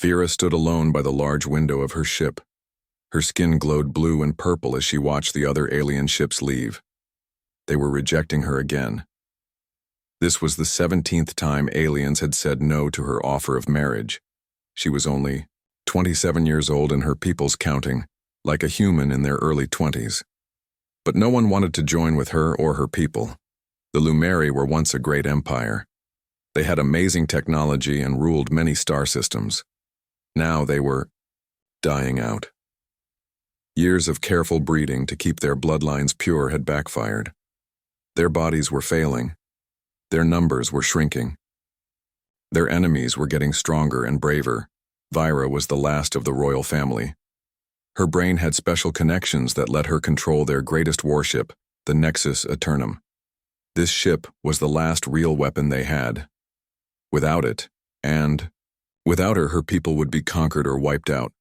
Vera stood alone by the large window of her ship. Her skin glowed blue and purple as she watched the other alien ships leave. They were rejecting her again. This was the 17th time aliens had said no to her offer of marriage. She was only 27 years old and her people's counting, like a human in their early 20s. But no one wanted to join with her or her people. The Lumeri were once a great empire. They had amazing technology and ruled many star systems. Now they were dying out. Years of careful breeding to keep their bloodlines pure had backfired. Their bodies were failing. Their numbers were shrinking. Their enemies were getting stronger and braver. Vira was the last of the royal family. Her brain had special connections that let her control their greatest warship, the Nexus Eternum. This ship was the last real weapon they had. Without it, without her, her people would be conquered or wiped out.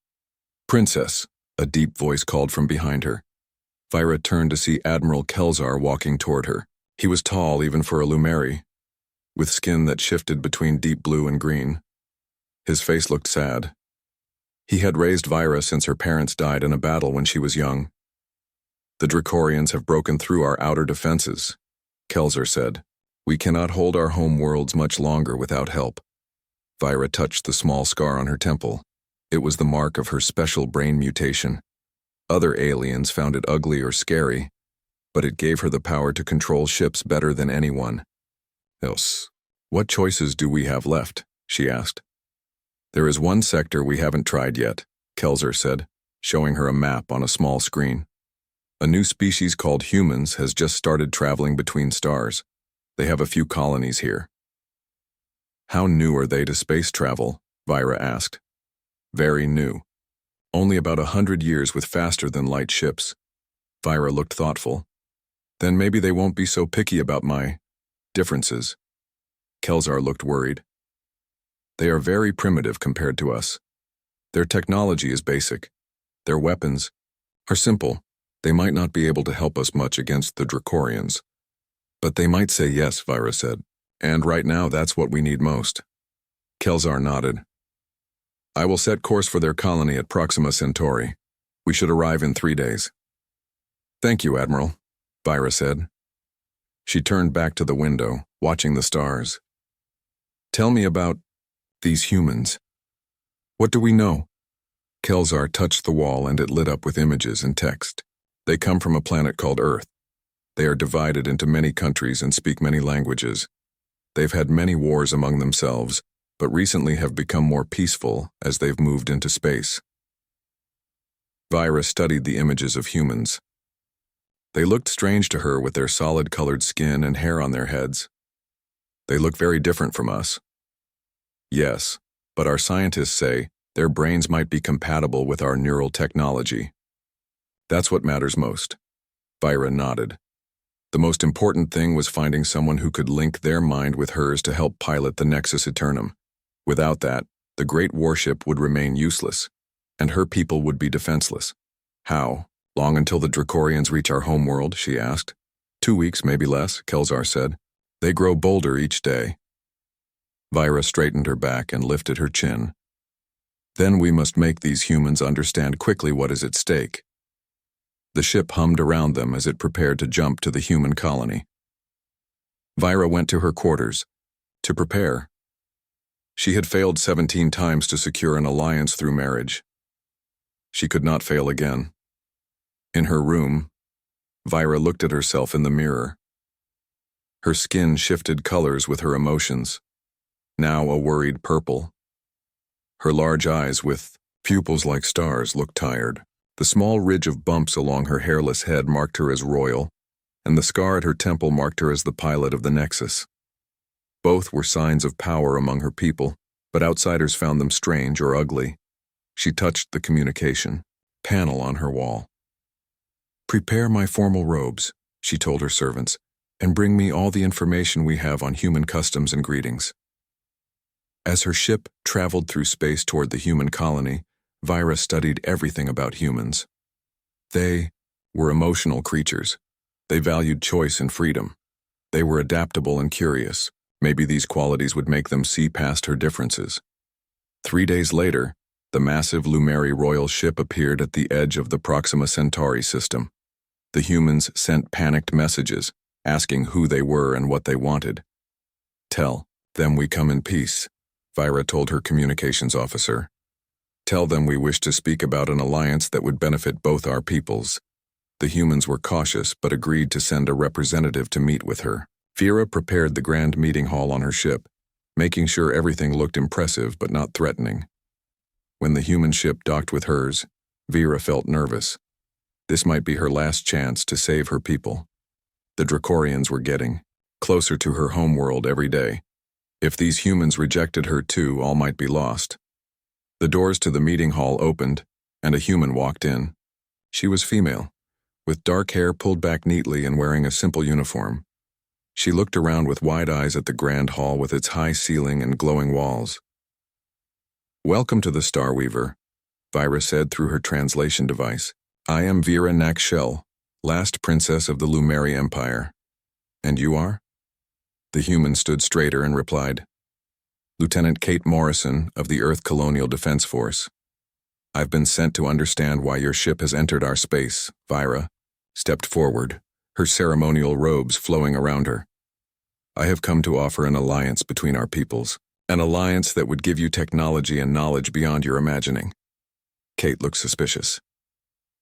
"Princess," a deep voice called from behind her. Vira turned to see Admiral Kelzar walking toward her. He was tall even for a Lumeri, with skin that shifted between deep blue and green. His face looked sad. He had raised Vira since her parents died in a battle when she was young. "The Dracorians have broken through our outer defenses," Kelzar said. "We cannot hold our home worlds much longer without help." Vira touched the small scar on her temple. It was the mark of her special brain mutation. Other aliens found it ugly or scary, but it gave her the power to control ships better than anyone else. "What choices do we have left?" she asked. "There is one sector we haven't tried yet," Kelzar said, showing her a map on a small screen. "A new species called humans has just started traveling between stars. They have a few colonies here." "How new are they to space travel?" Vira asked. "Very new. Only about 100 years with faster-than-light ships." Vira looked thoughtful. "Then maybe they won't be so picky about my differences." Kelzar looked worried. "They are very primitive compared to us. Their technology is basic. Their weapons are simple. They might not be able to help us much against the Dracorians. But they might say yes," Vira said. "And right now that's what we need most." Kelzar nodded. "I will set course for their colony at Proxima Centauri. We should arrive in 3 days." "Thank you, Admiral," Vira said. She turned back to the window, watching the stars. "Tell me about these humans. What do we know?" Kelzar touched the wall and it lit up with images and text. "They come from a planet called Earth. They are divided into many countries and speak many languages. They've had many wars among themselves, but recently have become more peaceful as they've moved into space." Vira studied the images of humans. They looked strange to her with their solid-colored skin and hair on their heads. "They look very different from us." "Yes, but our scientists say their brains might be compatible with our neural technology. That's what matters most." Vira nodded. The most important thing was finding someone who could link their mind with hers to help pilot the Nexus Eternum. Without that, the great warship would remain useless, and her people would be defenseless. "How? Long until the Dracorians reach our homeworld?" she asked. 2 weeks, maybe less," Kelzar said. "They grow bolder each day." Vira straightened her back and lifted her chin. "Then we must make these humans understand quickly what is at stake." The ship hummed around them as it prepared to jump to the human colony. Vira went to her quarters to prepare. She had failed 17 times to secure an alliance through marriage. She could not fail again. In her room, Vira looked at herself in the mirror. Her skin shifted colors with her emotions, now a worried purple. Her large eyes with pupils like stars looked tired. The small ridge of bumps along her hairless head marked her as royal, and the scar at her temple marked her as the pilot of the Nexus. Both were signs of power among her people, but outsiders found them strange or ugly. She touched the communication panel on her wall. "Prepare my formal robes," she told her servants, "and bring me all the information we have on human customs and greetings." As her ship traveled through space toward the human colony, Vira studied everything about humans. They were emotional creatures. They valued choice and freedom. They were adaptable and curious. Maybe these qualities would make them see past her differences. 3 days later, the massive Lumeri royal ship appeared at the edge of the Proxima Centauri system. The humans sent panicked messages, asking who they were and what they wanted. "Tell them we come in peace," Vira told her communications officer. "Tell them we wish to speak about an alliance that would benefit both our peoples." The humans were cautious but agreed to send a representative to meet with her. Vera prepared the grand meeting hall on her ship, making sure everything looked impressive but not threatening. When the human ship docked with hers, Vera felt nervous. This might be her last chance to save her people. The Dracorians were getting closer to her homeworld every day. If these humans rejected her too, all might be lost. The doors to the meeting hall opened, and a human walked in. She was female, with dark hair pulled back neatly and wearing a simple uniform. She looked around with wide eyes at the grand hall with its high ceiling and glowing walls. "Welcome to the Starweaver," Vira said through her translation device. "I am Vera Nakshel, last princess of the Lumeri Empire. And you are?" The human stood straighter and replied, "Lieutenant Kate Morrison of the Earth Colonial Defense Force. I've been sent to understand why your ship has entered our space." Vira stepped forward, her ceremonial robes flowing around her. "I have come to offer an alliance between our peoples, an alliance that would give you technology and knowledge beyond your imagining." Kate looked suspicious.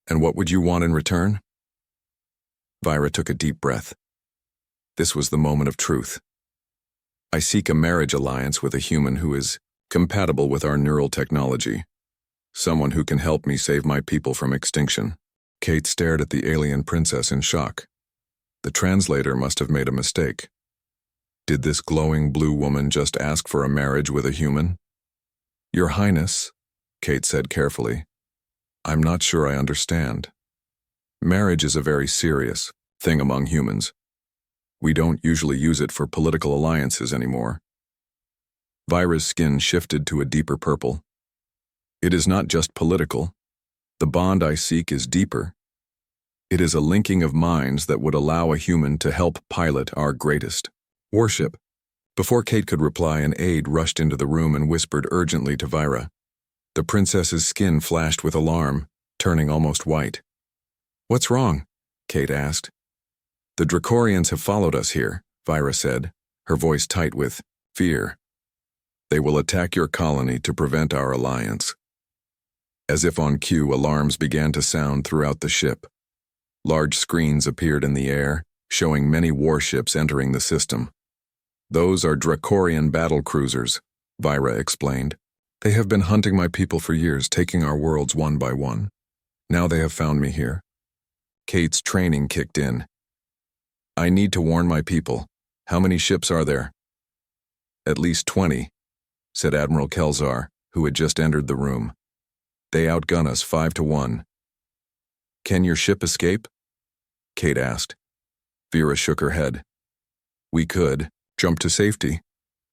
"And what would you want in return?" Vira took a deep breath. This was the moment of truth. "I seek a marriage alliance with a human who is compatible with our neural technology. Someone who can help me save my people from extinction." Kate stared at the alien princess in shock. The translator must have made a mistake. Did this glowing blue woman just ask for a marriage with a human? "Your Highness," Kate said carefully, "I'm not sure I understand. Marriage is a very serious thing among humans. We don't usually use it for political alliances anymore." Vira's skin shifted to a deeper purple. "It is not just political. The bond I seek is deeper. It is a linking of minds that would allow a human to help pilot our greatest warship." Before Kate could reply, an aide rushed into the room and whispered urgently to Vira. The princess's skin flashed with alarm, turning almost white. "What's wrong?" Kate asked. "The Dracorians have followed us here," Vira said, her voice tight with fear. "They will attack your colony to prevent our alliance." As if on cue, alarms began to sound throughout the ship. Large screens appeared in the air, showing many warships entering the system. "Those are Dracorian battle cruisers," Vira explained. "They have been hunting my people for years, taking our worlds one by one. Now they have found me here." Kate's training kicked in. "I need to warn my people. How many ships are there?" "At least 20, said Admiral Kelzar, who had just entered the room. "They outgun us 5-1. "Can your ship escape?" Kate asked. Vera shook her head. "We could jump to safety,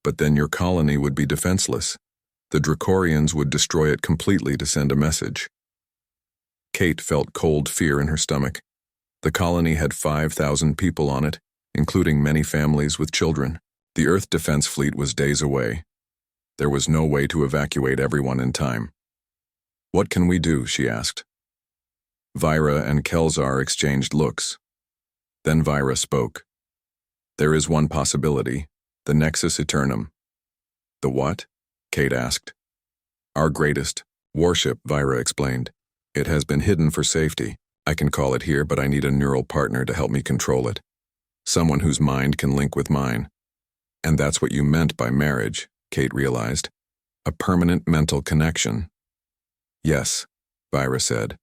but then your colony would be defenseless. The Dracorians would destroy it completely to send a message." Kate felt cold fear in her stomach. The colony had 5,000 people on it, including many families with children. The Earth Defense Fleet was days away. There was no way to evacuate everyone in time. "What can we do?" she asked. Vira and Kelzar exchanged looks. Then Vira spoke. "There is one possibility, the Nexus Eternum." "The what?" Kate asked. "Our greatest warship," Vira explained. "It has been hidden for safety. I can call it here, but I need a neural partner to help me control it. Someone whose mind can link with mine." "And that's what you meant by marriage," Kate realized. "A permanent mental connection." "Yes," Vira said.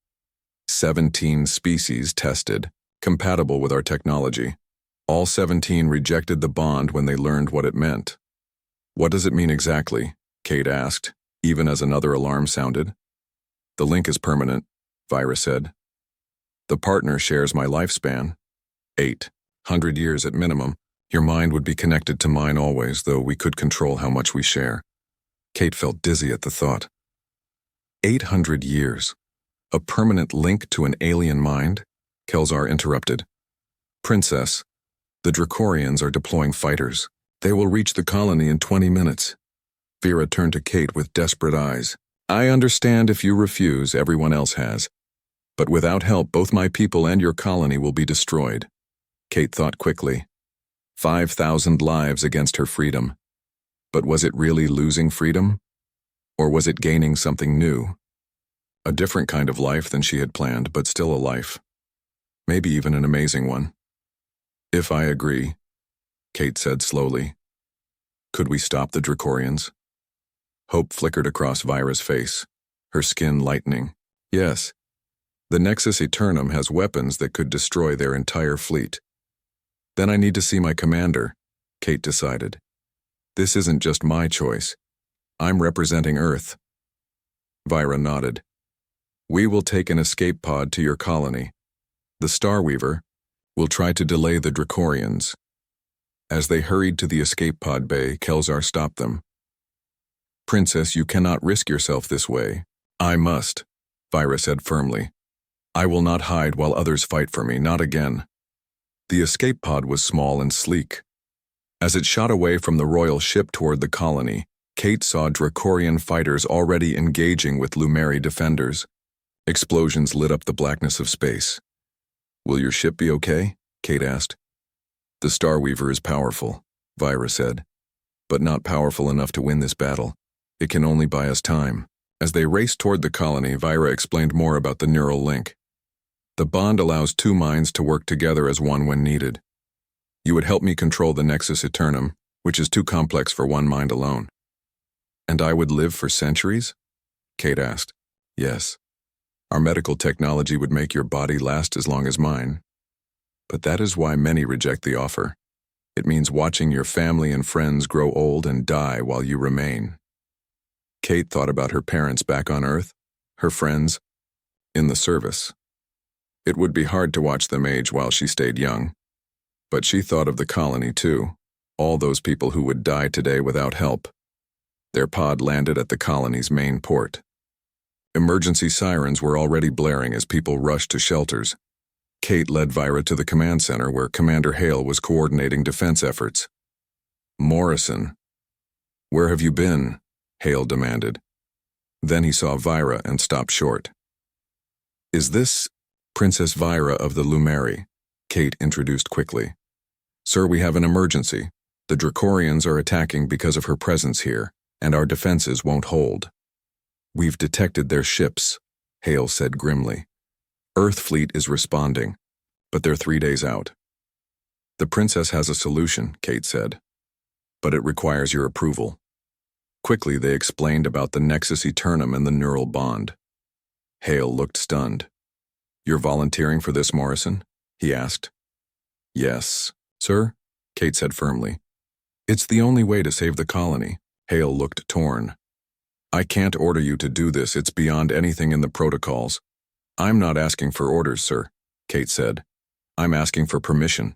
17 species tested, compatible with our technology. All 17 rejected the bond when they learned what it meant. "What does it mean exactly?" Kate asked, even as another alarm sounded. "The link is permanent," Vira said. "The partner shares my lifespan. 800 years at minimum. Your mind would be connected to mine always, though we could control how much we share." Kate felt dizzy at the thought. 800 years. A permanent link to an alien mind? Kelzar interrupted. "Princess, the Dracorians are deploying fighters. They will reach the colony in 20 minutes. Vera turned to Kate with desperate eyes. I understand if you refuse, everyone else has. But without help, both my people and your colony will be destroyed. Kate thought quickly. 5,000 lives against her freedom. But was it really losing freedom? Or was it gaining something new? A different kind of life than she had planned, but still a life. Maybe even an amazing one. If I agree, Kate said slowly. Could we stop the Dracorians? Hope flickered across Vira's face, her skin lightening. Yes. The Nexus Eternum has weapons that could destroy their entire fleet. Then I need to see my commander, Kate decided. This isn't just my choice. I'm representing Earth. Vira nodded. We will take an escape pod to your colony. The Starweaver will try to delay the Dracorians. As they hurried to the escape pod bay, Kelzar stopped them. Princess, you cannot risk yourself this way. I must, Vira said firmly. I will not hide while others fight for me, not again. The escape pod was small and sleek. As it shot away from the royal ship toward the colony, Kate saw Dracorian fighters already engaging with Lumeri defenders. Explosions lit up the blackness of space. Will your ship be okay? Kate asked. The Starweaver is powerful, Vira said, but not powerful enough to win this battle. It can only buy us time. As they raced toward the colony, Vira explained more about the neural link. The bond allows two minds to work together as one when needed. You would help me control the Nexus Eternum, which is too complex for one mind alone. And I would live for centuries? Kate asked. Yes. Our medical technology would make your body last as long as mine. But that is why many reject the offer. It means watching your family and friends grow old and die while you remain. Kate thought about her parents back on Earth, her friends, in the service. It would be hard to watch them age while she stayed young. But she thought of the colony too, all those people who would die today without help. Their pod landed at the colony's main port. Emergency sirens were already blaring as people rushed to shelters. Kate led Vira to the command center where Commander Hale was coordinating defense efforts. Morrison. Where have you been? Hale demanded. Then he saw Vira and stopped short. Is this Princess Vira of the Lumeri? Kate introduced quickly. Sir, we have an emergency. The Dracorians are attacking because of her presence here, and our defenses won't hold. We've detected their ships, Hale said grimly. Earth fleet is responding, but they're 3 days out. The princess has a solution, Kate said, but it requires your approval. Quickly, they explained about the Nexus Eternum and the neural bond. Hale looked stunned. You're volunteering for this, Morrison? He asked. Yes, sir, Kate said firmly. It's the only way to save the colony. Hale looked torn. I can't order you to do this. It's beyond anything in the protocols. I'm not asking for orders, sir, Kate said. I'm asking for permission.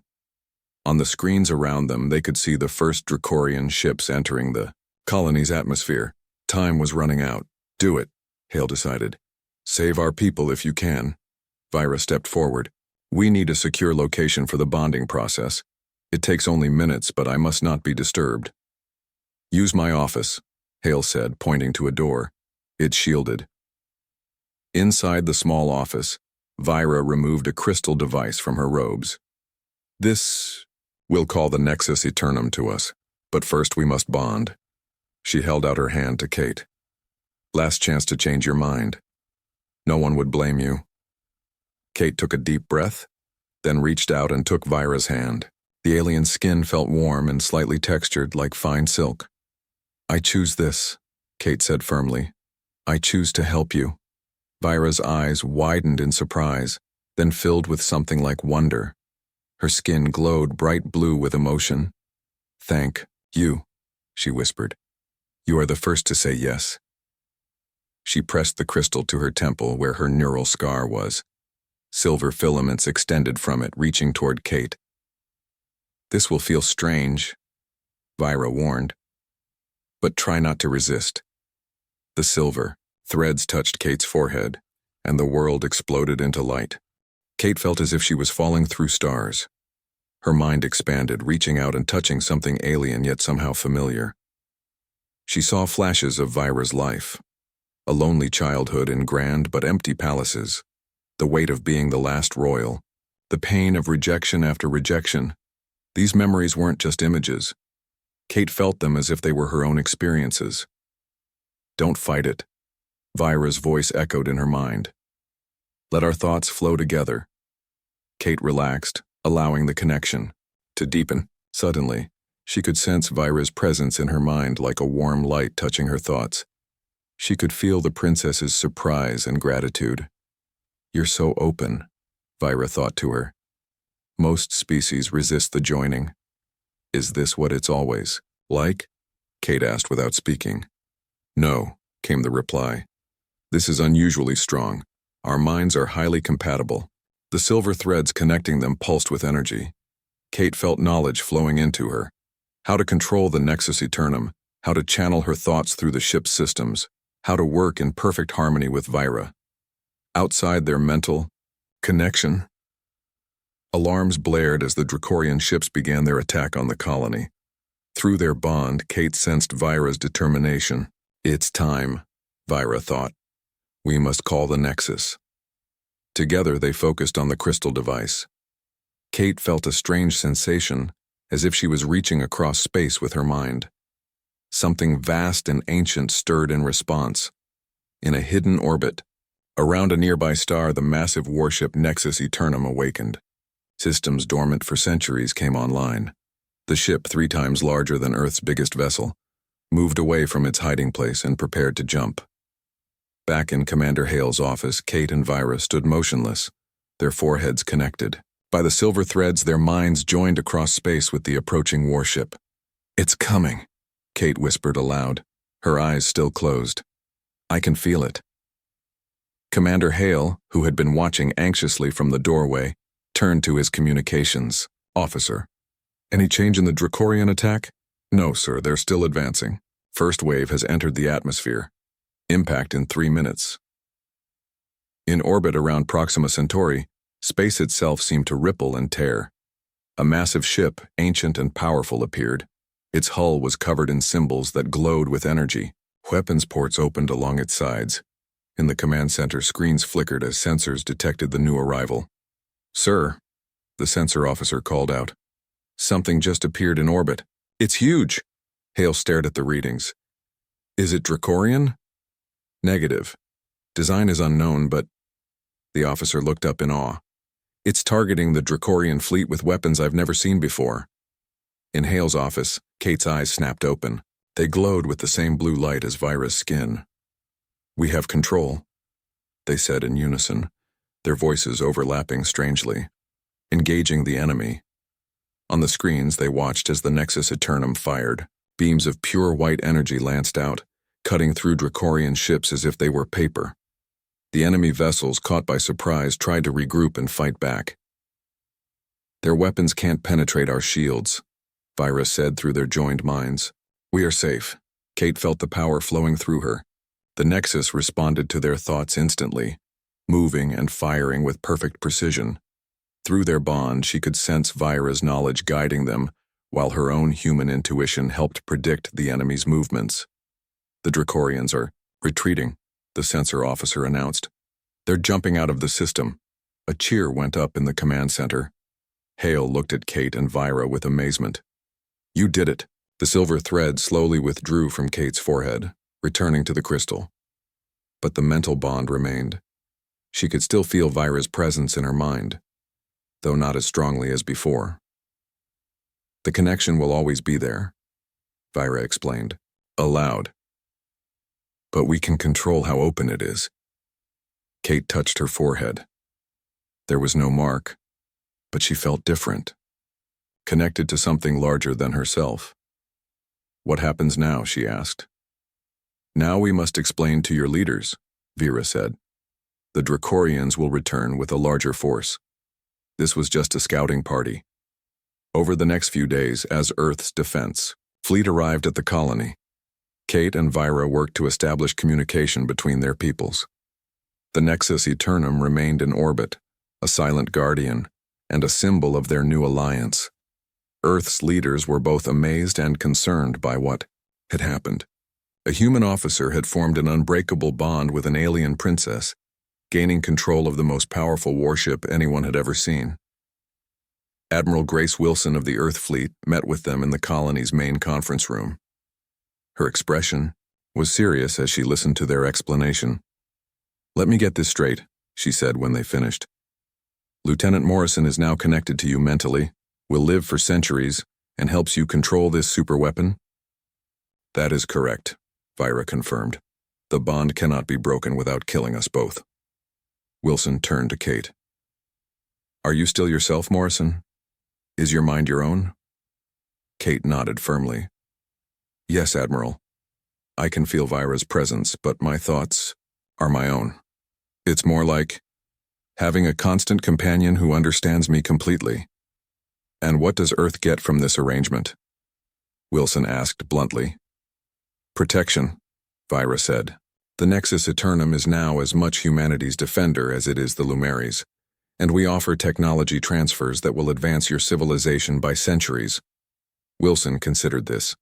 On the screens around them, they could see the first Dracorian ships entering the colony's atmosphere. Time was running out. Do it, Hale decided. Save our people if you can. Vira stepped forward. We need a secure location for the bonding process. It takes only minutes, but I must not be disturbed. Use my office, Hale said, pointing to a door. It's shielded. Inside the small office, Vira removed a crystal device from her robes. This will call the Nexus Eternum to us, but first we must bond. She held out her hand to Kate. Last chance to change your mind. No one would blame you. Kate took a deep breath, then reached out and took Vira's hand. The alien's skin felt warm and slightly textured like fine silk. I choose this, Kate said firmly. I choose to help you. Vira's eyes widened in surprise, then filled with something like wonder. Her skin glowed bright blue with emotion. Thank you, she whispered. You are the first to say yes. She pressed the crystal to her temple where her neural scar was. Silver filaments extended from it, reaching toward Kate. This will feel strange, Vira warned. But try not to resist. The silver threads touched Kate's forehead, and the world exploded into light. Kate felt as if she was falling through stars. Her mind expanded, reaching out and touching something alien yet somehow familiar. She saw flashes of Vira's life. A lonely childhood in grand but empty palaces, the weight of being the last royal, the pain of rejection after rejection. These memories weren't just images. Kate felt them as if they were her own experiences. "Don't fight it," Vira's voice echoed in her mind. "Let our thoughts flow together." Kate relaxed, allowing the connection to deepen. Suddenly, she could sense Vira's presence in her mind like a warm light touching her thoughts. She could feel the princess's surprise and gratitude. "You're so open," Vira thought to her. "Most species resist the joining. Is this what it's always like?" Kate asked without speaking. "No," came the reply. "This is unusually strong. Our minds are highly compatible." The silver threads connecting them pulsed with energy. Kate felt knowledge flowing into her. How to control the Nexus Eternum, how to channel her thoughts through the ship's systems, how to work in perfect harmony with Vira. Outside their mental connection, alarms blared as the Dracorian ships began their attack on the colony. Through their bond, Kate sensed Vira's determination. "It's time," Vira thought. "We must call the Nexus." Together they focused on the crystal device. Kate felt a strange sensation, as if she was reaching across space with her mind. Something vast and ancient stirred in response. In a hidden orbit, around a nearby star, the massive warship Nexus Eternum awakened. Systems dormant for centuries came online. The ship, 3 times larger than Earth's biggest vessel, moved away from its hiding place and prepared to jump. Back in Commander Hale's office, Kate and Vira stood motionless, their foreheads connected. By the silver threads, their minds joined across space with the approaching warship. "It's coming," Kate whispered aloud, her eyes still closed. "I can feel it." Commander Hale, who had been watching anxiously from the doorway, turned to his communications officer. "Any change in the Dracorian attack?" "No, sir, they're still advancing. First wave has entered the atmosphere. Impact in 3 minutes." In orbit around Proxima Centauri, space itself seemed to ripple and tear. A massive ship, ancient and powerful, appeared. Its hull was covered in symbols that glowed with energy. Weapons ports opened along its sides. In the command center, screens flickered as sensors detected the new arrival. "Sir," the sensor officer called out. "Something just appeared in orbit. It's huge." Hale stared at the readings. "Is it Dracorian?" "Negative. Design is unknown, but..." The officer looked up in awe. "It's targeting the Dracorian fleet with weapons I've never seen before." In Hale's office, Kate's eyes snapped open. They glowed with the same blue light as Vira's skin. "We have control," they said in unison, their voices overlapping strangely. "Engaging the enemy." On the screens, they watched as the Nexus Eternum fired. Beams of pure white energy lanced out, cutting through Dracorian ships as if they were paper. The enemy vessels, caught by surprise, tried to regroup and fight back. "Their weapons can't penetrate our shields," Vira said through their joined minds. "We are safe." Kate felt the power flowing through her. The Nexus responded to their thoughts instantly, moving and firing with perfect precision. Through their bond, she could sense Vira's knowledge guiding them, while her own human intuition helped predict the enemy's movements. "The Dracorians are retreating," the sensor officer announced. "They're jumping out of the system." A cheer went up in the command center. Hale looked at Kate and Vira with amazement. "You did it." The silver thread slowly withdrew from Kate's forehead, returning to the crystal. But the mental bond remained. She could still feel Vira's presence in her mind, though not as strongly as before. "The connection will always be there," Vira explained, aloud. "But we can control how open it is." Kate touched her forehead. There was no mark, but she felt different, connected to something larger than herself. "What happens now?" she asked. "Now we must explain to your leaders," Vira said. "The Dracorians will return with a larger force. This was just a scouting party." Over the next few days, as Earth's defense fleet arrived at the colony, Kate and Vira worked to establish communication between their peoples. The Nexus Eternum remained in orbit, a silent guardian, and a symbol of their new alliance. Earth's leaders were both amazed and concerned by what had happened. A human officer had formed an unbreakable bond with an alien princess, gaining control of the most powerful warship anyone had ever seen. Admiral Grace Wilson of the Earth Fleet met with them in the colony's main conference room. Her expression was serious as she listened to their explanation. "Let me get this straight," she said when they finished. "Lieutenant Morrison is now connected to you mentally, will live for centuries, and helps you control this superweapon?" "That is correct," Vira confirmed. "The bond cannot be broken without killing us both." Wilson turned to Kate. "Are you still yourself, Morrison? Is your mind your own?" Kate nodded firmly. "Yes, Admiral. I can feel Vira's presence, but my thoughts are my own. It's more like having a constant companion who understands me completely." "And what does Earth get from this arrangement?" Wilson asked bluntly. "Protection," Vira said. "The Nexus Eternum is now as much humanity's defender as it is the Lumaries, and we offer technology transfers that will advance your civilization by centuries." Wilson considered this.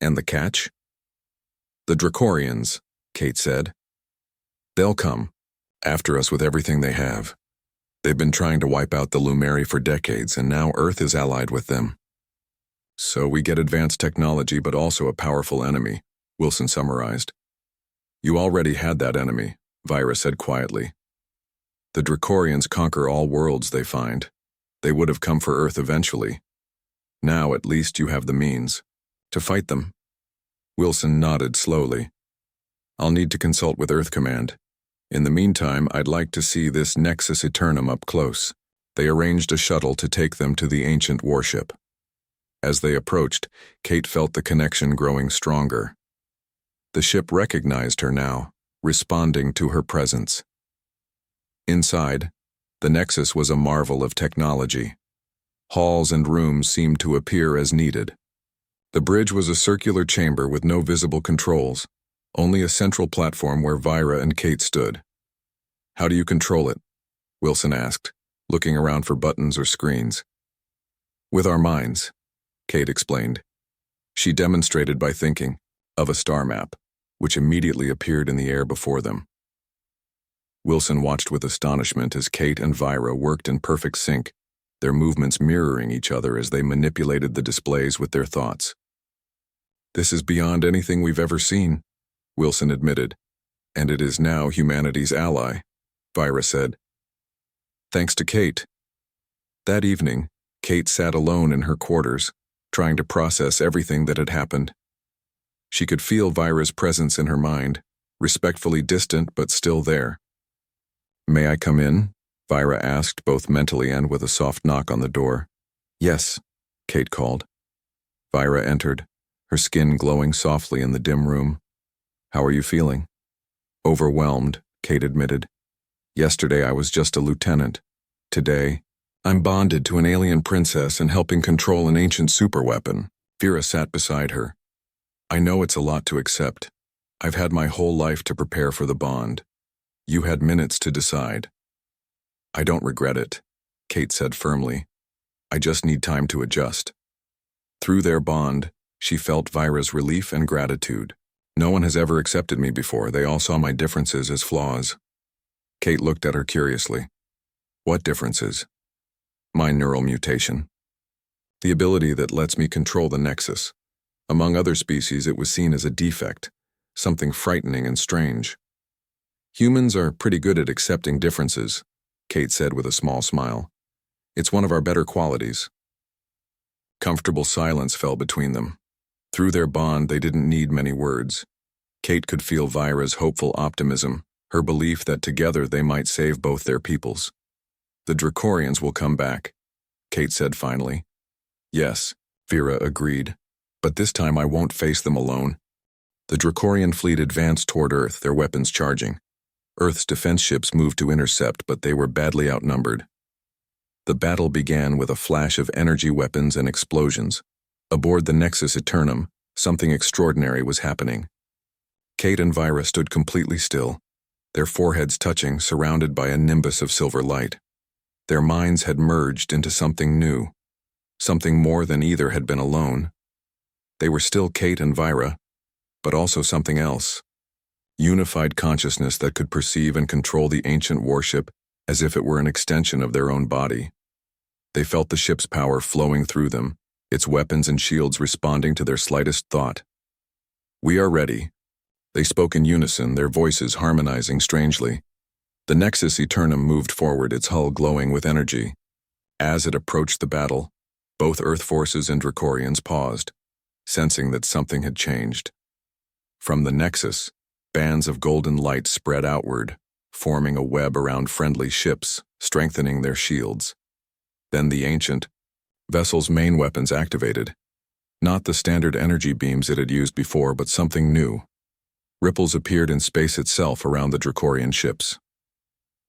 "And the catch?" "The Dracorians," Kate said. "They'll come, after us with everything they have. They've been trying to wipe out the Lumari for decades, and now Earth is allied with them. So we get advanced technology but also a powerful enemy," Wilson summarized. "You already had that enemy," Vira said quietly. "The Dracorians conquer all worlds they find. They would have come for Earth eventually. Now at least you have the means to fight them." Wilson nodded slowly. "I'll need to consult with Earth Command. In the meantime, I'd like to see this Nexus Eternum up close." They arranged a shuttle to take them to the ancient warship. As they approached, Kate felt the connection growing stronger. The ship recognized her now, responding to her presence. Inside, the Nexus was a marvel of technology. Halls and rooms seemed to appear as needed. The bridge was a circular chamber with no visible controls, only a central platform where Vira and Kate stood. "How do you control it?" Wilson asked, looking around for buttons or screens. "With our minds," Kate explained. She demonstrated by thinking of a star map, which immediately appeared in the air before them. Wilson watched with astonishment as Kate and Vira worked in perfect sync, their movements mirroring each other as they manipulated the displays with their thoughts. "This is beyond anything we've ever seen," Wilson admitted, "and it is now humanity's ally," Vira said. "Thanks to Kate." That evening, Kate sat alone in her quarters, trying to process everything that had happened. She could feel Vira's presence in her mind, respectfully distant but still there. "May I come in?" Vira asked, both mentally and with a soft knock on the door. "Yes," Kate called. Vira entered, her skin glowing softly in the dim room. "How are you feeling?" "Overwhelmed," Kate admitted. "Yesterday I was just a lieutenant. Today, I'm bonded to an alien princess and helping control an ancient superweapon." Vira sat beside her. "I know it's a lot to accept. I've had my whole life to prepare for the bond. You had minutes to decide." "I don't regret it," Kate said firmly. "I just need time to adjust." Through their bond, she felt Vira's relief and gratitude. "No one has ever accepted me before. They all saw my differences as flaws." Kate looked at her curiously. "What differences?" "My neural mutation. The ability that lets me control the Nexus. Among other species, it was seen as a defect, something frightening and strange. Humans are pretty good at accepting differences," Kate said with a small smile. "It's one of our better qualities." Comfortable silence fell between them. Through their bond, they didn't need many words. Kate could feel Vira's hopeful optimism, her belief that together they might save both their peoples. "The Dracorians will come back," Kate said finally. "Yes," Vira agreed, "but this time I won't face them alone." The Dracorian fleet advanced toward Earth, their weapons charging. Earth's defense ships moved to intercept, but they were badly outnumbered. The battle began with a flash of energy weapons and explosions. Aboard the Nexus Eternum, something extraordinary was happening. Kate and Vira stood completely still, their foreheads touching, surrounded by a nimbus of silver light. Their minds had merged into something new, something more than either had been alone. They were still Kate and Vira, but also something else. Unified consciousness that could perceive and control the ancient warship as if it were an extension of their own body. They felt the ship's power flowing through them, its weapons and shields responding to their slightest thought. "We are ready." They spoke in unison, their voices harmonizing strangely. The Nexus Eternum moved forward, its hull glowing with energy. As it approached the battle, both Earth forces and Dracorians paused, sensing that something had changed. From the Nexus, bands of golden light spread outward, forming a web around friendly ships, strengthening their shields. Then the ancient vessel's main weapons activated. Not the standard energy beams it had used before, but something new. Ripples appeared in space itself around the Dracorian ships.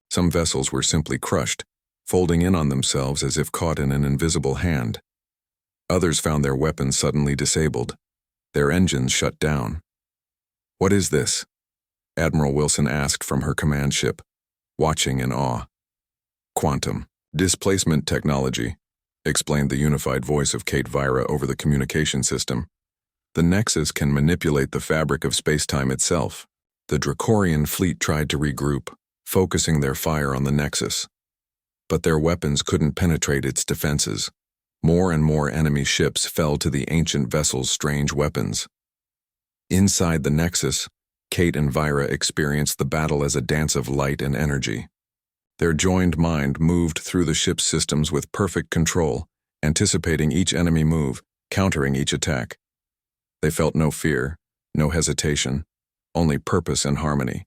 Some vessels were simply crushed, folding in on themselves as if caught in an invisible hand. Others found their weapons suddenly disabled, their engines shut down. "What is this?" Admiral Wilson asked from her command ship, watching in awe. "Quantum displacement technology," explained the unified voice of Kate Vira over the communication system. "The Nexus can manipulate the fabric of space-time itself." The Dracorian fleet tried to regroup, focusing their fire on the Nexus. But their weapons couldn't penetrate its defenses. More and more enemy ships fell to the ancient vessel's strange weapons. Inside the Nexus, Kate and Vira experienced the battle as a dance of light and energy. Their joined mind moved through the ship's systems with perfect control, anticipating each enemy move, countering each attack. They felt no fear, no hesitation, only purpose and harmony.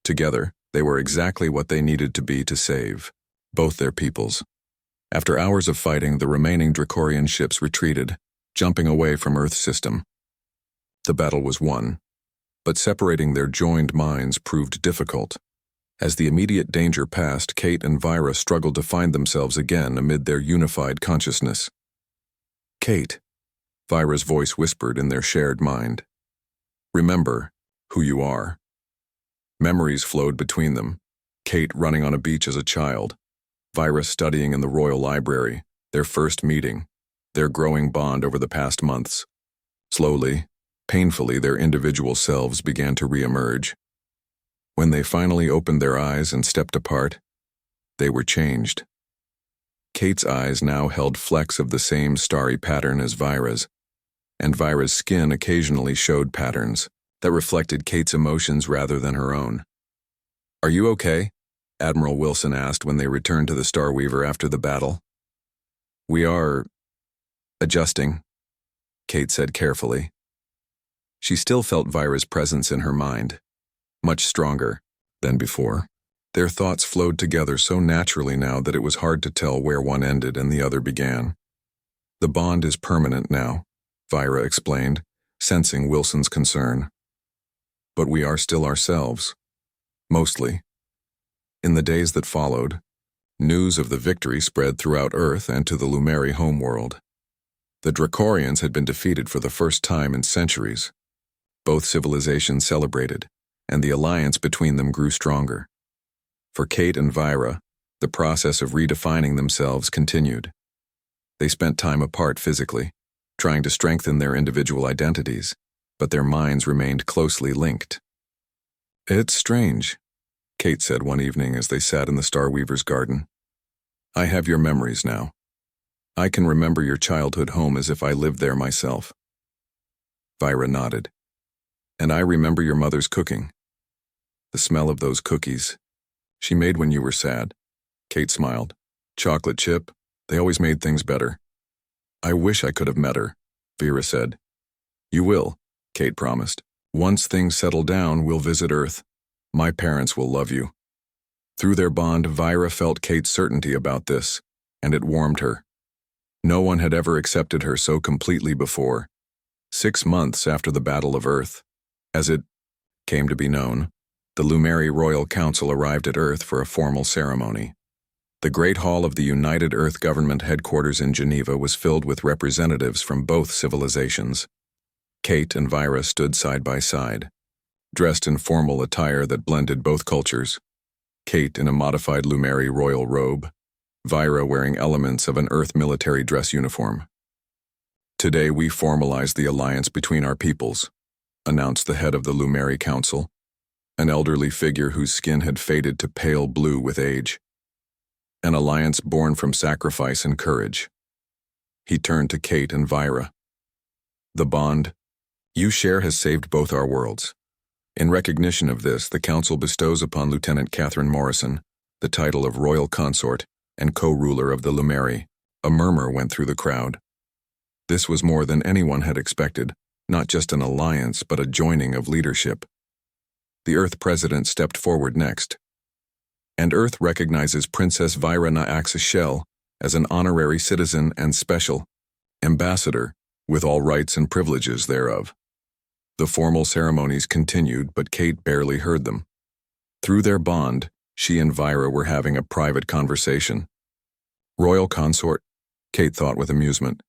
Together, they were exactly what they needed to be to save both their peoples. After hours of fighting, the remaining Dracorian ships retreated, jumping away from Earth's system. The battle was won, but separating their joined minds proved difficult. As the immediate danger passed, Kate and Vira struggled to find themselves again amid their unified consciousness. "Kate," Vira's voice whispered in their shared mind. "Remember who you are." Memories flowed between them, Kate running on a beach as a child, Vira studying in the Royal Library, their first meeting, their growing bond over the past months. Slowly, painfully, their individual selves began to re-emerge. When they finally opened their eyes and stepped apart, they were changed. Kate's eyes now held flecks of the same starry pattern as Vira's, and Vira's skin occasionally showed patterns that reflected Kate's emotions rather than her own. "Are you okay?" Admiral Wilson asked when they returned to the Starweaver after the battle. "We are adjusting," Kate said carefully. She still felt Vira's presence in her mind, much stronger than before. Their thoughts flowed together so naturally now that it was hard to tell where one ended and the other began. "The bond is permanent now," Vira explained, sensing Wilson's concern. "But we are still ourselves. Mostly." In the days that followed, news of the victory spread throughout Earth and to the Lumeri homeworld. The Dracorians had been defeated for the first time in centuries. Both civilizations celebrated, and the alliance between them grew stronger. For Kate and Vira, the process of redefining themselves continued. They spent time apart physically, trying to strengthen their individual identities, but their minds remained closely linked. "It's strange," Kate said one evening as they sat in the Starweaver's garden. "I have your memories now. I can remember your childhood home as if I lived there myself." Vira nodded. "And I remember your mother's cooking. The smell of those cookies she made when you were sad." Kate smiled. "Chocolate chip, they always made things better." "I wish I could have met her," Vira said. "You will," Kate promised. "Once things settle down, we'll visit Earth. My parents will love you." Through their bond, Vira felt Kate's certainty about this, and it warmed her. No one had ever accepted her so completely before. 6 months after the Battle of Earth, as it came to be known, the Lumeri Royal Council arrived at Earth for a formal ceremony. The Great Hall of the United Earth Government headquarters in Geneva was filled with representatives from both civilizations. Kate and Vira stood side by side, dressed in formal attire that blended both cultures. Kate in a modified Lumeri royal robe, Vira wearing elements of an Earth military dress uniform. "Today we formalize the alliance between our peoples," announced the head of the Lumeri Council, an elderly figure whose skin had faded to pale blue with age. An alliance born from sacrifice and courage. He turned to Kate and Vyra. The bond you share has saved both our worlds. In recognition of this, the Council bestows upon Lieutenant Catherine Morrison the title of Royal Consort and co-ruler of the Lumeri. A murmur went through the crowd. This was more than anyone had expected, not just an alliance but a joining of leadership. The Earth President stepped forward next. And Earth recognizes Princess Vyra Naaxashel as an honorary citizen and special ambassador with all rights and privileges thereof. The formal ceremonies continued, but Kate barely heard them. Through their bond, she and Vyra were having a private conversation. Royal Consort, Kate thought with amusement.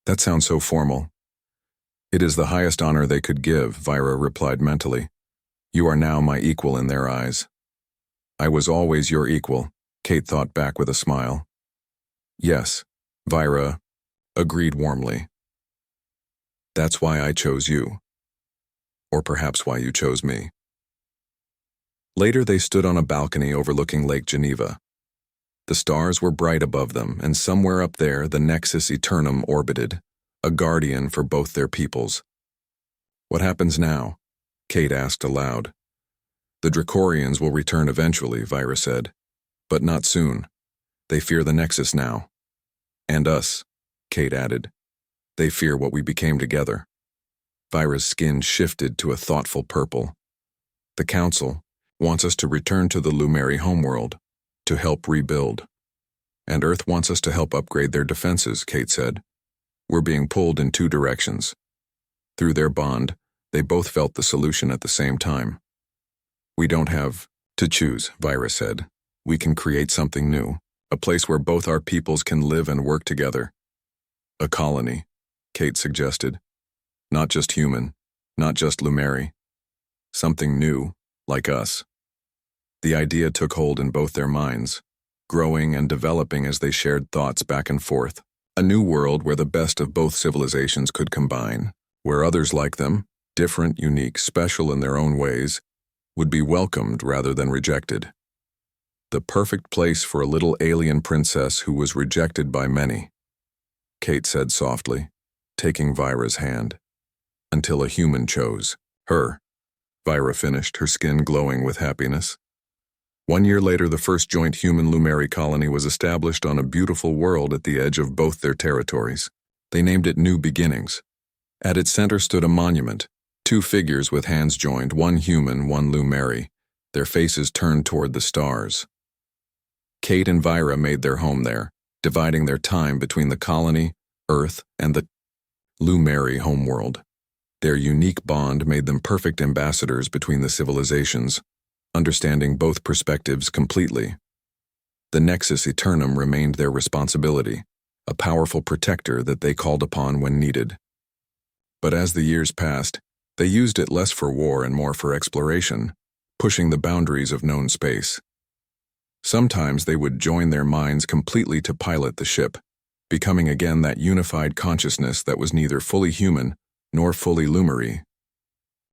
That sounds so formal. It is the highest honor they could give, Vyra replied mentally. You are now my equal in their eyes. I was always your equal, Kate thought back with a smile. Yes, Vyra agreed warmly. That's why I chose you. Or perhaps why you chose me. Later they stood on a balcony overlooking Lake Geneva. The stars were bright above them, and somewhere up there the Nexus Eternum orbited, a guardian for both their peoples. What happens now? Kate asked aloud. The Dracorians will return eventually, Vyra said, but not soon. They fear the Nexus now. And us, Kate added. They fear what we became together. Vyra's skin shifted to a thoughtful purple. The Council wants us to return to the Lumeri homeworld, to help rebuild. And Earth wants us to help upgrade their defenses, Kate said. We're being pulled in two directions. Through their bond, they both felt the solution at the same time. We don't have to choose, Vyra said. We can create something new, a place where both our peoples can live and work together. A colony, Kate suggested. Not just human, not just Lumeri. Something new, like us. The idea took hold in both their minds, growing and developing as they shared thoughts back and forth. A new world where the best of both civilizations could combine, where others like them, different, unique, special in their own ways, would be welcomed rather than rejected. The perfect place for a little alien princess who was rejected by many, Kate said softly, taking Vyra's hand. Until a human chose her. Vyra finished, her skin glowing with happiness. 1 year later, the first joint human Lumeri colony was established on a beautiful world at the edge of both their territories. They named it New Beginnings. At its center stood a monument, two figures with hands joined, one human, one Lumeri, their faces turned toward the stars. Kate and Vyra made their home there, dividing their time between the colony, Earth, and the Lumeri homeworld. Their unique bond made them perfect ambassadors between the civilizations, understanding both perspectives completely. The Nexus Eternum remained their responsibility, a powerful protector that they called upon when needed. But as the years passed, they used it less for war and more for exploration, pushing the boundaries of known space. Sometimes they would join their minds completely to pilot the ship, becoming again that unified consciousness that was neither fully human nor fully Lumeri.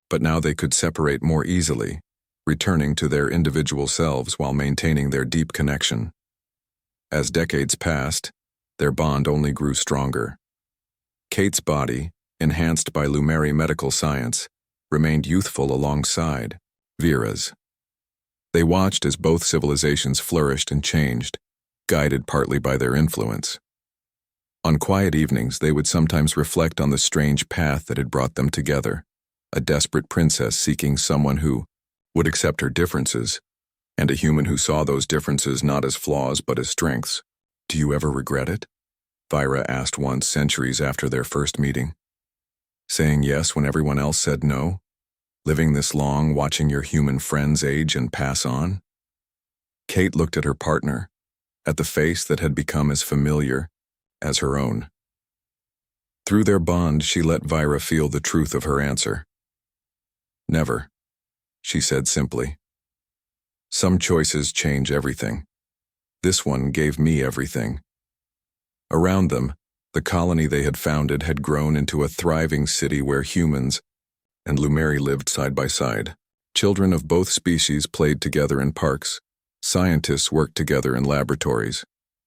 But now they could separate more easily, returning to their individual selves while maintaining their deep connection. As decades passed, their bond only grew stronger. Kate's body, enhanced by Lumeri medical science, remained youthful alongside Vyra's. They watched as both civilizations flourished and changed, guided partly by their influence. On quiet evenings, they would sometimes reflect on the strange path that had brought them together, a desperate princess seeking someone who would accept her differences, and a human who saw those differences not as flaws but as strengths. Do you ever regret it? Vyra asked once, centuries after their first meeting. Saying yes when everyone else said no? Living this long, watching your human friends age and pass on? Kate looked at her partner, at the face that had become as familiar as her own. Through their bond, she let Vyra feel the truth of her answer. Never, she said simply. Some choices change everything. This one gave me everything. Around them, the colony they had founded had grown into a thriving city where humans, and Lumeri lived side by side. Children of both species played together in parks. Scientists worked together in laboratories.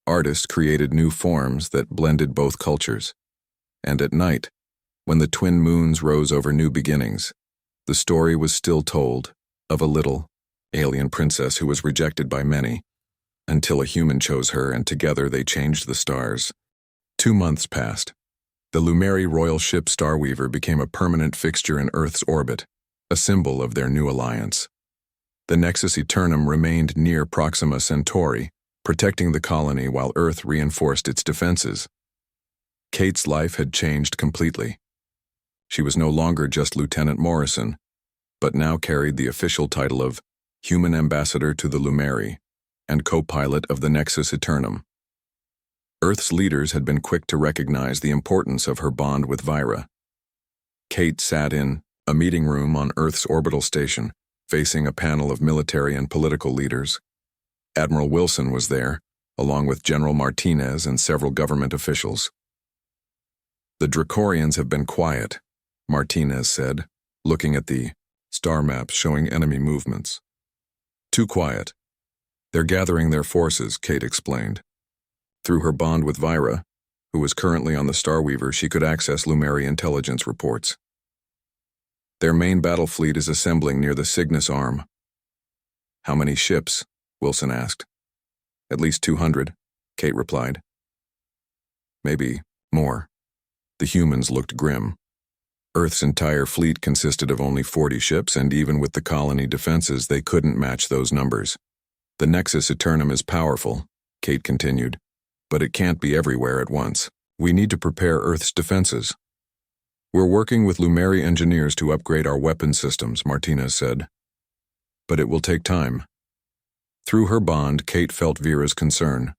Artists created new forms that blended both cultures. And at night, when the twin moons rose over new beginnings, the story was still told of a little, alien princess who was rejected by many, until a human chose her and together they changed the stars. 2 months passed. The Lumeri royal ship Starweaver became a permanent fixture in Earth's orbit, a symbol of their new alliance. The Nexus Eternum remained near Proxima Centauri, protecting the colony while Earth reinforced its defenses. Kate's life had changed completely. She was no longer just Lieutenant Morrison, but now carried the official title of Human Ambassador to the Lumeri and co-pilot of the Nexus Eternum. Earth's leaders had been quick to recognize the importance of her bond with Vira. Kate sat in a meeting room on Earth's orbital station, facing a panel of military and political leaders. Admiral Wilson was there, along with General Martinez and several government officials. "The Dracorians have been quiet," Martinez said, looking at the star maps showing enemy movements. "Too quiet. They're gathering their forces," Kate explained. Through her bond with Vira, who was currently on the Starweaver, she could access Lumeri intelligence reports. "Their main battle fleet is assembling near the Cygnus Arm." "How many ships?" Wilson asked. "At least 200, Kate replied. "Maybe more." The humans looked grim. Earth's entire fleet consisted of only 40 ships, and even with the colony defenses, they couldn't match those numbers. "The Nexus Eternum is powerful," Kate continued, "but it can't be everywhere at once. We need to prepare Earth's defenses." "We're working with Lumeri engineers to upgrade our weapon systems," Martinez said. "But it will take time." Through her bond, Kate felt Vira's concern.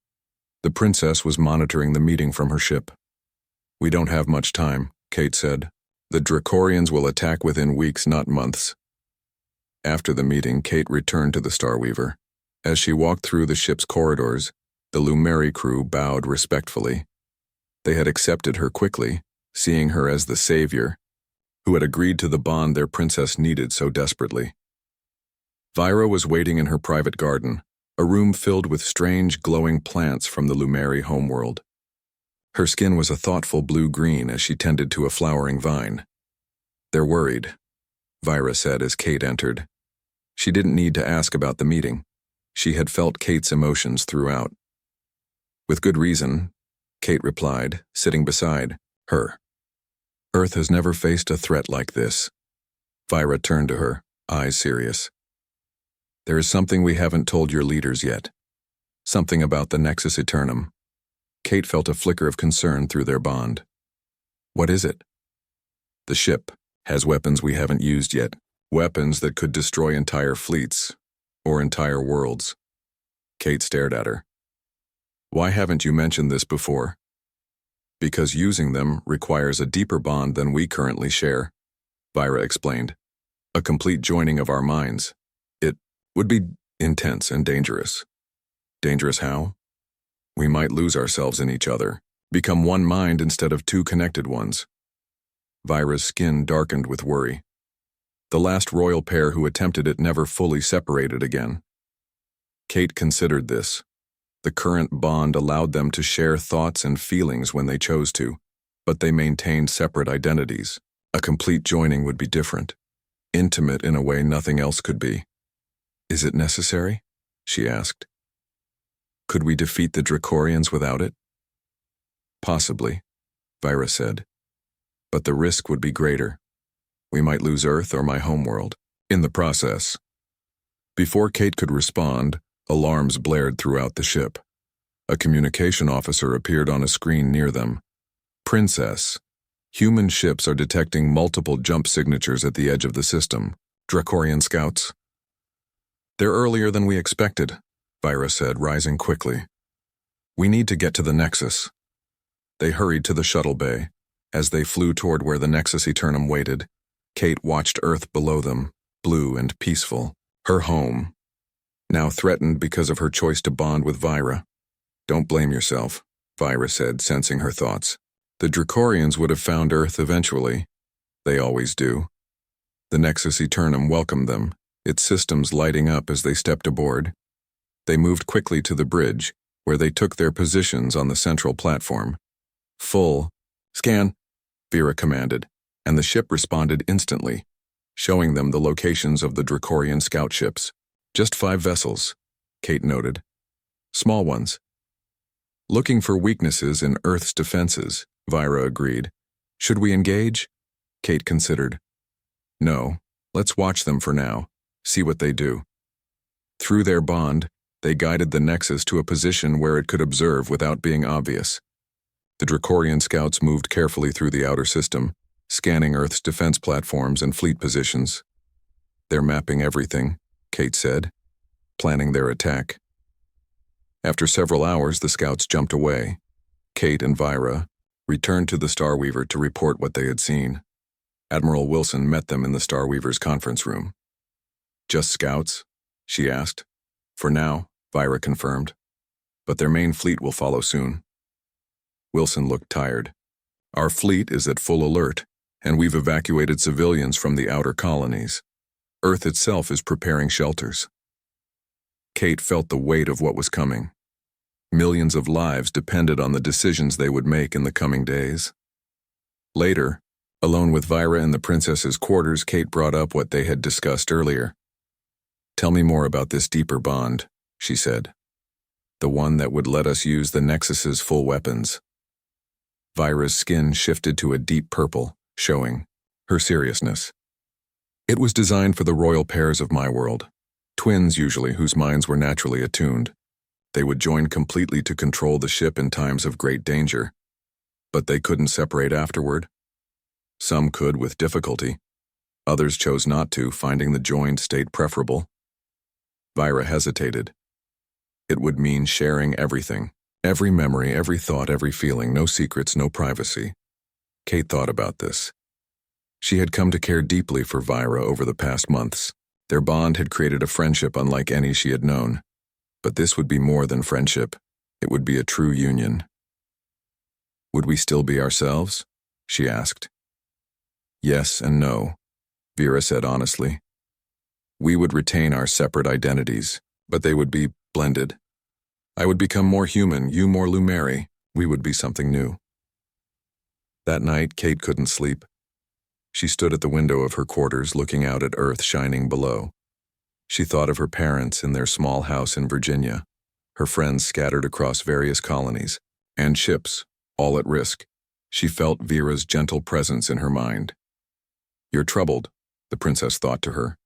The princess was monitoring the meeting from her ship. "We don't have much time," Kate said. "The Dracorians will attack within weeks, not months." After the meeting, Kate returned to the Starweaver. As she walked through the ship's corridors, the Lumeri crew bowed respectfully. They had accepted her quickly, seeing her as the savior, who had agreed to the bond their princess needed so desperately. Vira was waiting in her private garden, a room filled with strange, glowing plants from the Lumeri homeworld. Her skin was a thoughtful blue-green as she tended to a flowering vine. "They're worried," Vira said as Kate entered. She didn't need to ask about the meeting. She had felt Kate's emotions throughout. "With good reason," Kate replied, sitting beside her. "Earth has never faced a threat like this." Vira turned to her, eyes serious. "There is something we haven't told your leaders yet. Something about the Nexus Eternum." Kate felt a flicker of concern through their bond. "What is it?" "The ship has weapons we haven't used yet. Weapons that could destroy entire fleets, or entire worlds." Kate stared at her. "Why haven't you mentioned this before?" "Because using them requires a deeper bond than we currently share," Vira explained. "A complete joining of our minds. It would be intense and dangerous." "Dangerous how?" "We might lose ourselves in each other, become one mind instead of two connected ones." Vira's skin darkened with worry. The last royal pair who attempted it never fully separated again. Kate considered this. The current bond allowed them to share thoughts and feelings when they chose to, but they maintained separate identities. A complete joining would be different, intimate in a way nothing else could be. "Is it necessary?" she asked. "Could we defeat the Dracorians without it?" "Possibly," Vira said. "But the risk would be greater. We might lose Earth or my homeworld in the process." Before Kate could respond, alarms blared throughout the ship. A communication officer appeared on a screen near them. "Princess, human ships are detecting multiple jump signatures at the edge of the system. Dracorian scouts." "They're earlier than we expected," Vira said, rising quickly. "We need to get to the Nexus." They hurried to the shuttle bay. As they flew toward where the Nexus Eternum waited, Kate watched Earth below them, blue and peaceful. Her home, now threatened because of her choice to bond with Vira. "Don't blame yourself," Vira said, sensing her thoughts. "The Dracorians would have found Earth eventually. They always do. The Nexus Eternum welcomed them, its systems lighting up as they stepped aboard. They moved quickly to the bridge, where they took their positions on the central platform. Full scan, Vera commanded, and the ship responded instantly, showing them the locations of the Dracorian scout ships. Just 5 vessels, Kate noted. Small ones. Looking for weaknesses in Earth's defenses, Vira agreed. Should we engage? Kate considered. No, let's watch them for now, see what they do. Through their bond, they guided the Nexus to a position where it could observe without being obvious. The Dracorian scouts moved carefully through the outer system, scanning Earth's defense platforms and fleet positions. They're mapping everything, Kate said, planning their attack. After several hours, the scouts jumped away. Kate and Vira returned to the Starweaver to report what they had seen. Admiral Wilson met them in the Starweaver's conference room. Just scouts? She asked. For now, Vira confirmed. But their main fleet will follow soon. Wilson looked tired. Our fleet is at full alert, and we've evacuated civilians from the outer colonies. Earth itself is preparing shelters. Kate felt the weight of what was coming. Millions of lives depended on the decisions they would make in the coming days. Later, alone with Vira in the princess's quarters, Kate brought up what they had discussed earlier. Tell me more about this deeper bond, she said. The one that would let us use the Nexus's full weapons. Vira's skin shifted to a deep purple, showing her seriousness. It was designed for the royal pairs of my world. Twins, usually, whose minds were naturally attuned. They would join completely to control the ship in times of great danger. But they couldn't separate afterward. Some could with difficulty. Others chose not to, finding the joined state preferable. Vira hesitated. It would mean sharing everything. Every memory, every thought, every feeling, no secrets, no privacy. Kate thought about this. She had come to care deeply for Vira over the past months. Their bond had created a friendship unlike any she had known. But this would be more than friendship. It would be a true union. Would we still be ourselves? She asked. Yes and no, Vera said honestly. We would retain our separate identities, but they would be blended. I would become more human, you more Lumeri. We would be something new. That night, Kate couldn't sleep. She stood at the window of her quarters, looking out at Earth shining below. She thought of her parents in their small house in Virginia, her friends scattered across various colonies, and ships, all at risk. She felt Vera's gentle presence in her mind. You're troubled, the princess thought to her.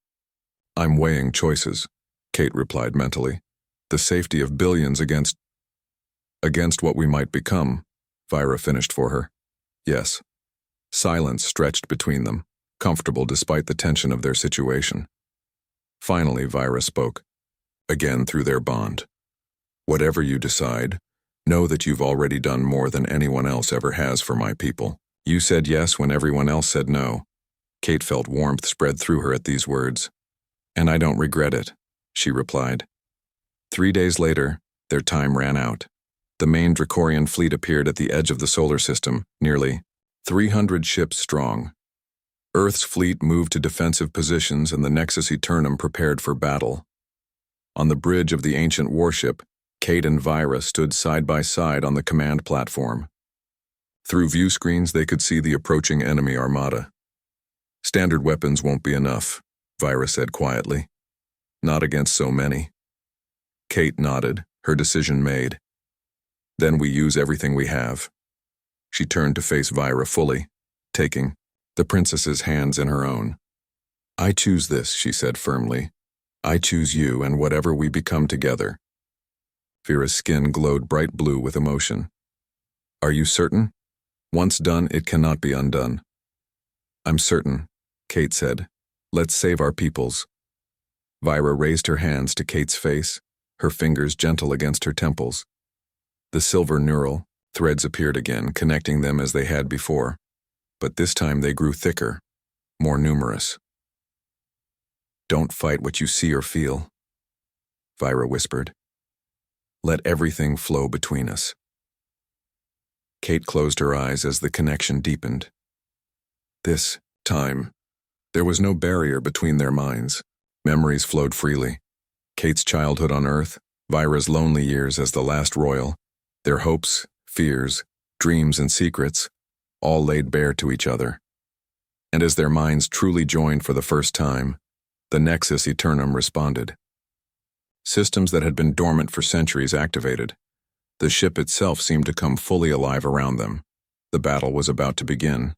I'm weighing choices, Kate replied mentally. The safety of billions against what we might become, Vira finished for her. Yes. Silence stretched between them, comfortable despite the tension of their situation. Finally, Vira spoke, again through their bond. Whatever you decide, know that you've already done more than anyone else ever has for my people. You said yes when everyone else said no. Kate felt warmth spread through her at these words. And I don't regret it, she replied. 3 days later, their time ran out. The main Dracorian fleet appeared at the edge of the solar system, nearly 300 ships strong. Earth's fleet moved to defensive positions and the Nexus Eternum prepared for battle. On the bridge of the ancient warship, Kate and Vira stood side by side on the command platform. Through view screens, they could see the approaching enemy armada. Standard weapons won't be enough, Vira said quietly. Not against so many. Kate nodded, her decision made. Then we use everything we have. She turned to face Vira fully, taking the princess's hands in her own. I choose this, she said firmly. I choose you and whatever we become together. Vera's skin glowed bright blue with emotion. Are you certain? Once done, it cannot be undone. I'm certain, Kate said. Let's save our peoples. Vira raised her hands to Kate's face, her fingers gentle against her temples. The silver neural threads appeared again, connecting them as they had before. But this time they grew thicker, more numerous. Don't fight what you see or feel, Vira whispered. Let everything flow between us. Kate closed her eyes as the connection deepened. This time, There was no barrier between their minds. Memories flowed freely. Kate's childhood on Earth, Vira's lonely years as the last royal, their hopes, fears, dreams, and secrets, all laid bare to each other. And as their minds truly joined for the first time, the Nexus Eternum responded. Systems that had been dormant for centuries activated. The ship itself seemed to come fully alive around them. The battle was about to begin.